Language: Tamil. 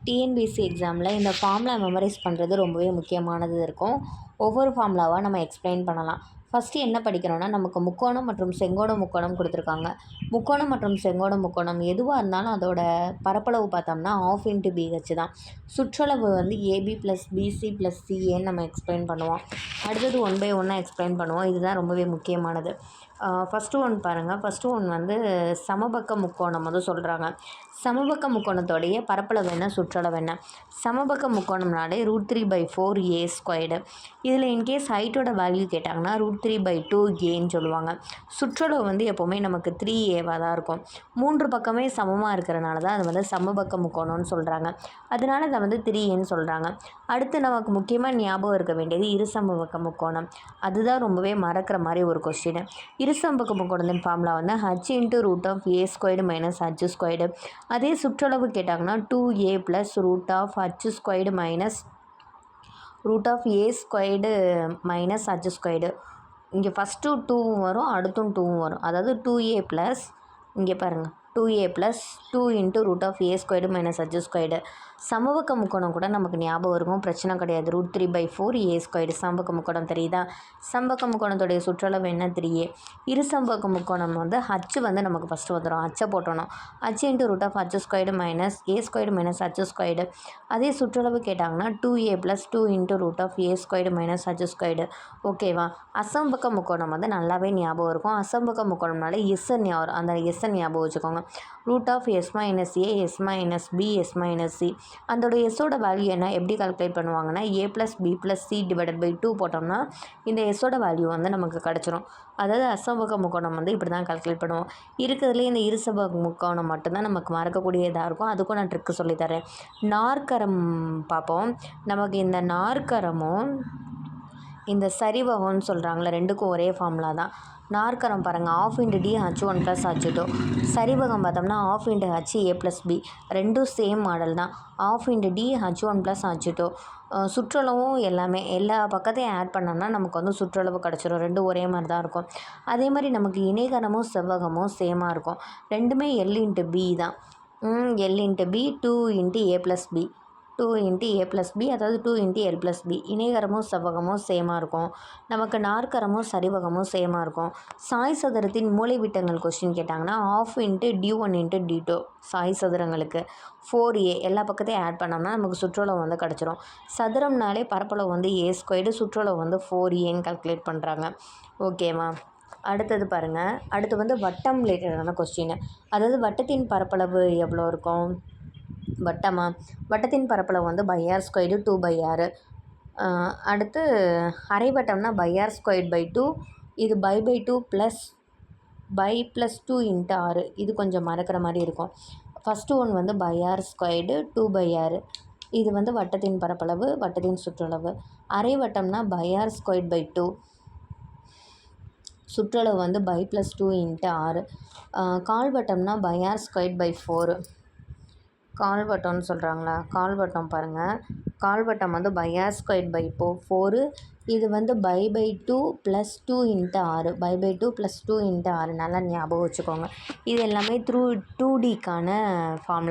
டிஎன்பிஎஸ்சி எக்ஸாமில் இந்த ஃபார்முலா மெமரைஸ் பண்ணுறது ரொம்பவே முக்கியமானது இருக்கும். ஒவ்வொரு ஃபார்முலாவாக நம்ம எக்ஸ்பிளைன் பண்ணலாம். ஃபஸ்ட்டு என்ன படிக்கிறோன்னா, நமக்கு முக்கோணம் மற்றும் செங்கோண முக்கோணம் கொடுத்துருக்காங்க. முக்கோணம் மற்றும் செங்கோண முக்கோணம் எதுவாக இருந்தாலும் அதோட பரப்பளவு பார்த்தோம்னா ஆஃப் இன்ட்டு பிஹெச் தான். சுற்றளவு வந்து ஏபி ப்ளஸ் பிசி ப்ளஸ் சிஏன்னு நம்ம எக்ஸ்பிளைன் பண்ணுவோம். அடுத்தது 1 பை 1 எக்ஸ்பிளைன் பண்ணுவோம். இதுதான் ரொம்பவே முக்கியமானது. ஃபஸ்ட்டு ஒன் பாருங்கள். ஃபஸ்ட்டு ஒன் வந்து சமபக்க முக்கோணம் வந்து சொல்கிறாங்க. சமபக்க முக்கோணத்தோடைய பரப்பளவு என்ன, சுற்றளவு என்ன? சமபக்க முக்கோணம்னாலே √3/4 ஏ ஸ்கொயர்டு. இதில் இன்கேஸ் ஹைட்டோட வேல்யூ கேட்டாங்கன்னா √3/2 ஏன்னு சொல்லுவாங்க. சுற்றளவு வந்து எப்போவுமே நமக்கு 3ஏவாக தான் இருக்கும். 3 பக்கமே சமமாக இருக்கிறனால தான் அது வந்து சமபக்க முக்கோணம்னு சொல்கிறாங்க. அதனால அதை வந்து 3ஏன்னு சொல்கிறாங்க. அடுத்து நமக்கு முக்கியமாக ஞாபகம் இருக்க வேண்டியது இருசமபக்க முக்கோணம். அதுதான் ரொம்பவே மறக்கிற மாதிரி ஒரு கொஸ்டின். இருசமபக்க முக்கோணத்தின் ஃபார்முலா வந்து h × √a² - h². அதே சுற்றளவு கேட்டாங்கன்னா 2a + √h² - h². இங்கே ஃபஸ்ட்டு 2வும் வரும், அடுத்தும் 2வும் வரும். அதாவது 2a ப்ளஸ், இங்கே பாருங்கள், 2a + 2 × √a² - h². சமபக்க முக்கோணம் கூட நமக்கு ஞாபகம் இருக்கும், பிரச்சனை கிடையாது. √3/4 a². சமபக்க முக்கோணம் தெரியுதா? சமபக்க முக்கோணத்துடைய சுற்றளவு என்ன, 3a. இருசமபக்க முக்கோணம் வந்து h வந்து நமக்கு ஃபஸ்ட்டு வந்துடும். ஹச்சை போட்டணும். h × √h² - a². அதே சுற்றளவு கேட்டாங்கன்னா 2a + 2 × √a² - h². அசமபக்க முக்கோணம் வந்து நல்லாவே ஞாபகம் இருக்கும். அசமபக்க முக்கோணம்னாலே எஸ்என் ஞாபகம், அந்த எஸ்என் ஞாபகம் வச்சுக்கோங்க. √s - a, s - b, s - c. அதோட எஸ்ஸோட வேல்யூ என்ன, எப்படி கால்குலேட் பண்ணுவாங்கன்னா a + b + c / 2 போட்டோம்னா இந்த எஸ்ஸோட வேல்யூ வந்து நமக்கு கிடச்சிரும். அதாவது அசமபக்க முக்கோணம் வந்து இப்படி தான் கால்குலேட் பண்ணுவோம். இருக்கிறதுலே இந்த இருசமபக்க முக்கோணம் மட்டும்தான் நமக்கு மறக்கக்கூடியதாக இருக்கும். அதுக்கும் நான் ட்ரிக்கு சொல்லித்தரேன். நாற்கரம் பார்ப்போம். நமக்கு இந்த நாற்கரமும் இந்த சரிவகம்னு சொல்கிறாங்களே, ரெண்டுக்கும் ஒரே ஃபார்முலா தான். நாற்கரம் பாருங்கள், ½ × d h1 + h2. சரிவகம் பார்த்தோம்னா ½ × h a + b. ரெண்டும் சேம் மாடல் தான். ½ × d h1 + h2. சுற்றளவும் எல்லாமே எல்லா பக்கத்தையும் ஆட் பண்ணோம்னா நமக்கு வந்து சுற்றளவு கிடச்சிரும். ரெண்டும் ஒரே மாதிரி தான் இருக்கும். அதே மாதிரி நமக்கு இணைகரமும் செவ்வகமும் சேமாக இருக்கும். ரெண்டுமே l × b தான். l × b 2 × a + b. 2 × a + b, அதாவது 2 × l + b. இணைகரமும் செவ்வகமும் சேமாக இருக்கும். நமக்கு நாற்கரமும் சரிவகமும் சேமாக இருக்கும். சாய் சதுரத்தின் மூலைவிட்டங்கள் கொஸ்டின் கேட்டாங்கன்னா ½ × d1 × d2. சாய் சதுரங்களுக்கு 4a. எல்லா பக்கத்தையும் ஆட் பண்ணோம்னா நமக்கு சுற்றளவு வந்து கிடச்சிரும். சதுரம்னாலே பரப்பளவு வந்து a², சுற்றளவு வந்து 4aன்னு கால்குலேட் பண்ணுறாங்க. ஓகேவா? அடுத்தது பாருங்கள். அடுத்து வந்து வட்டம் ரிலேட்டடான கொஸ்டின். அதாவது வட்டத்தின் பரப்பளவு எவ்வளோ இருக்கும்? வட்டத்தின் பரப்பளவு வந்து r², 2/r. அடுத்து அரைவட்டம்னா r²/2. இது π/2 + π+2 × r. இது கொஞ்சம் மறக்கிற மாதிரி இருக்கும். ஃபஸ்ட்டு ஒன் வந்து r², 2/r. இது வந்து வட்டத்தின் பரப்பளவு, வட்டத்தின் சுற்றளவு. அரைவட்டம்னா r²/2. சுற்றளவு வந்து π+2 × r. கால்வட்டம்னா r²/4. கால்வட்டம்னு சொல்கிறாங்களா? கால்வட்டம் பாருங்கள். கால்வட்டம் வந்து r²/4. இது வந்து π/2 + 2 × r. π/2 + 2 × r. நல்லா ஞாபகம் வச்சுக்கோங்க. இது எல்லாமே 2Dக்கான ஃபார்முலா.